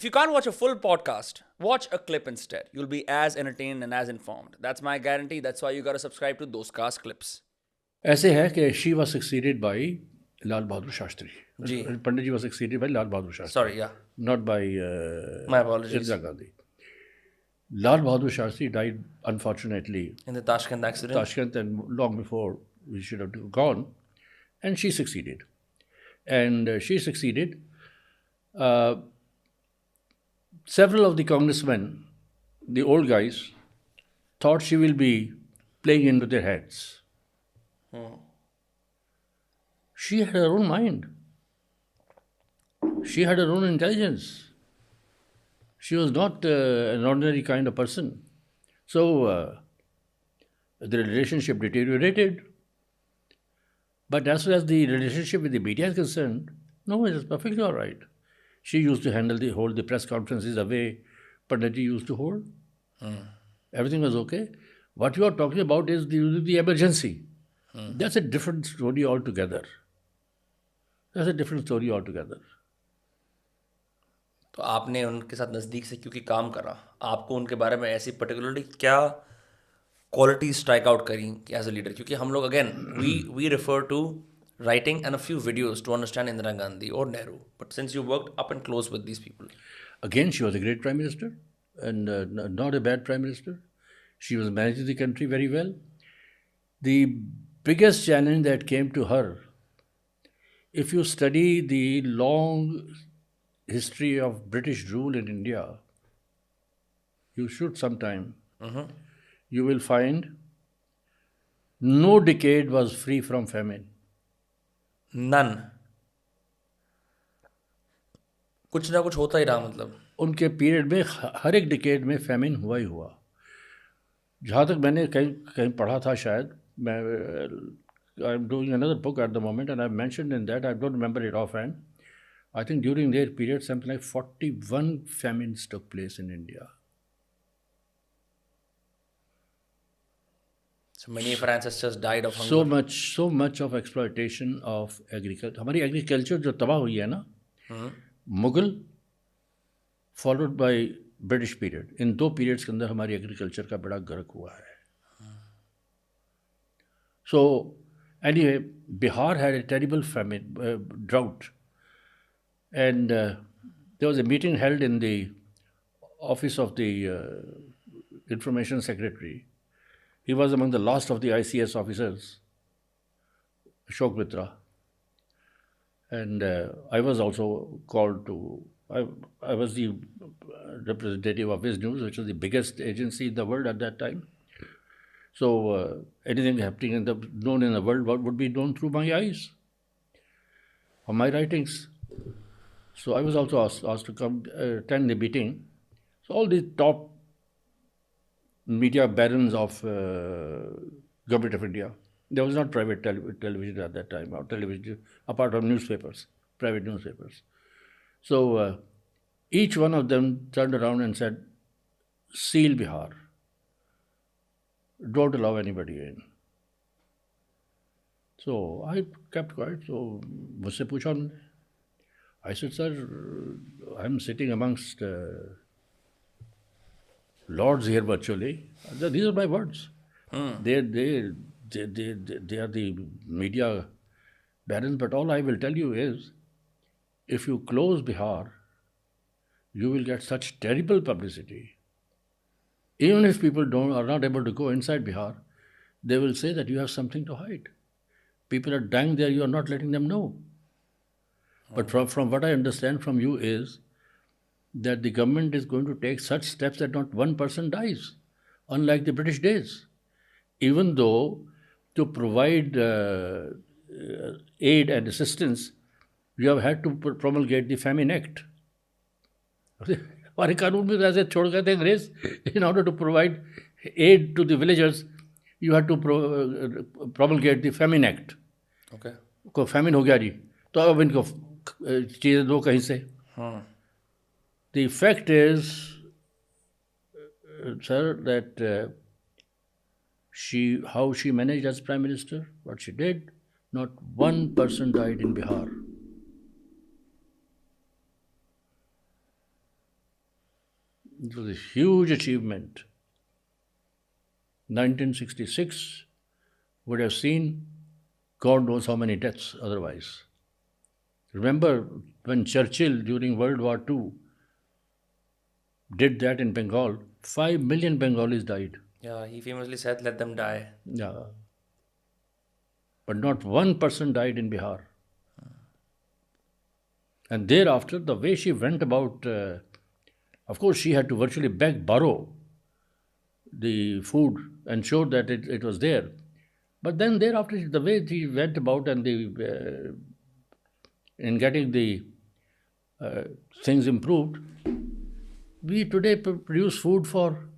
If you can't watch a full podcast, watch a clip instead. You'll be as entertained and as informed. That's my guarantee. That's why you gotta subscribe to those cast clips. ऐसे है कि she was succeeded by Lal Bahadur Shastri. Ji. Pandit ji was succeeded by Lal Bahadur Shastri. Sorry, yeah. Not by My apologies. Indira Gandhi. Lal Bahadur Shastri died unfortunately In the Tashkent accident. Tashkent, and long before we should have gone, and she succeeded. And she succeeded. Several of the congressmen, the old guys, thought she will be playing into their heads. She had her own mind. She had her own intelligence. She was not an ordinary kind of person. So the relationship deteriorated. But as far as the relationship with the media is concerned, no, it is perfectly all right. She used to hold the press conferences the way Panditji used to hold. Everything was okay. What you are talking about is the emergency. That's a different story altogether. That's a different story altogether. तो आपने उनके साथ नज़दीक से क्योंकि काम करा, आपको उनके बारे में ऐसी पर्टिकुलरली क्या क्वालिटी स्ट्राइक आउट करी एज अ लीडर? क्योंकि हम लोग again we refer to writing and a few videos to understand Indira Gandhi or Nehru. But since you worked up and close with these people. Again, she was a great prime minister and not a bad prime minister. She was managing the country very well. The biggest challenge that came to her, if you study the long history of British rule in India, you should sometime, you will find no decade was free from famine. None. कुछ ना कुछ होता ही रहा. मतलब उनके period में हर एक decade में फैमिन हुआ ही हुआ. जहाँ तक मैंने कहीं पढ़ा था, शायद मैं I am doing another book at the moment and I mentioned in that, I don't remember it of hand. I think during their period something like 41 famines took place in India. So many of our ancestors died of hunger. So much of exploitation of agriculture. हमारी agriculture जो तबाह हुई है ना, Mughal followed by British period, इन दो periods के अंदर हमारी एग्रीकल्चर का बड़ा गर्क हुआ है. So anyway, Bihar had a terrible famine, drought, and there was a meeting held in the office of the information secretary. He was among the last of the ICS officers, Ashok Mitra. And I was also called to, I was the representative of Viz News, which was the biggest agency in the world at that time. So anything happening known in the world would be known through my eyes, or my writings. So I was also asked to come attend the meeting. So all the top media barons of government of India. There was not private television at that time, or television apart from newspapers, private newspapers. So each one of them turned around and said, "Seal Bihar. Don't allow anybody in." So I kept quiet. So मुझसे पूछा उन्होंने. I said, "Sir, I'm sitting amongst lords here virtually. These are my words. They are the media barons, but all I will tell you is, if you close Bihar, you will get such terrible publicity. Even if people are not able to go inside Bihar, they will say that you have something to hide. People are dying there, you are not letting them know." But from what I understand from you is that the government is going to take such steps that not one person dies, unlike the British days. Even though to provide aid and assistance, you have had to promulgate the Famine Act. हमारे कानून में ऐसे छोड़ गए थे अंग्रेज. In order to provide aid to the villagers, you had to promulgate the Famine Act. Okay. को famine हो गया जी, तो अब इनको चीज़ें दो कहीं से. The fact is, sir, that how she managed as Prime Minister, what she did, not one person died in Bihar. It was a huge achievement. 1966 would have seen God knows how many deaths otherwise. Remember when Churchill during World War II did that in Bengal, 5 million Bengalis died. Yeah, he famously said, let them die. Yeah. But not one person died in Bihar. And thereafter, the way she went about, of course, she had to virtually beg, borrow the food, ensure that it was there. But then thereafter, the way she went about and in getting the uh, things improved, we today produce food for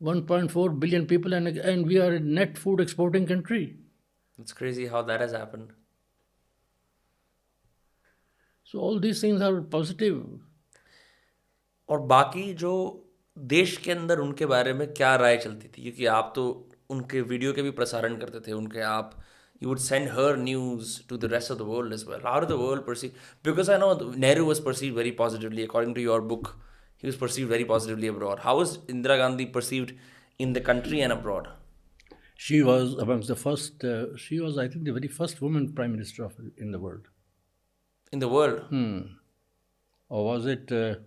1.4 billion people, and we are a net food exporting country. It's crazy how that has happened. So all these things are positive. और बाकी जो देश के अंदर उनके बारे में क्या राय चलती थी, क्योंकि आप तो उनके वीडियो के भी प्रसारण करते थे, उनके आप you would send her news to the rest of the world as well. How did the world perceive? Because I know Nehru was perceived very positively. According to your book, he was perceived very positively abroad. How was Indira Gandhi perceived in the country and abroad? She was amongst the first, she was, I think, the very first woman prime minister in the world. In the world? Or was it the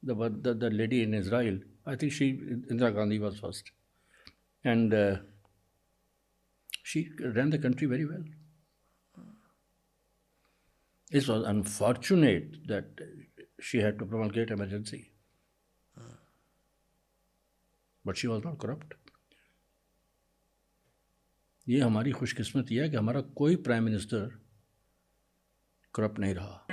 lady in Israel? I think Indira Gandhi was first. And she ran the country very well. It was unfortunate that she had to promulgate emergency. But she was not corrupt. ये हमारी खुशकिस्मती है कि हमारा कोई prime minister corrupt नहीं रहा.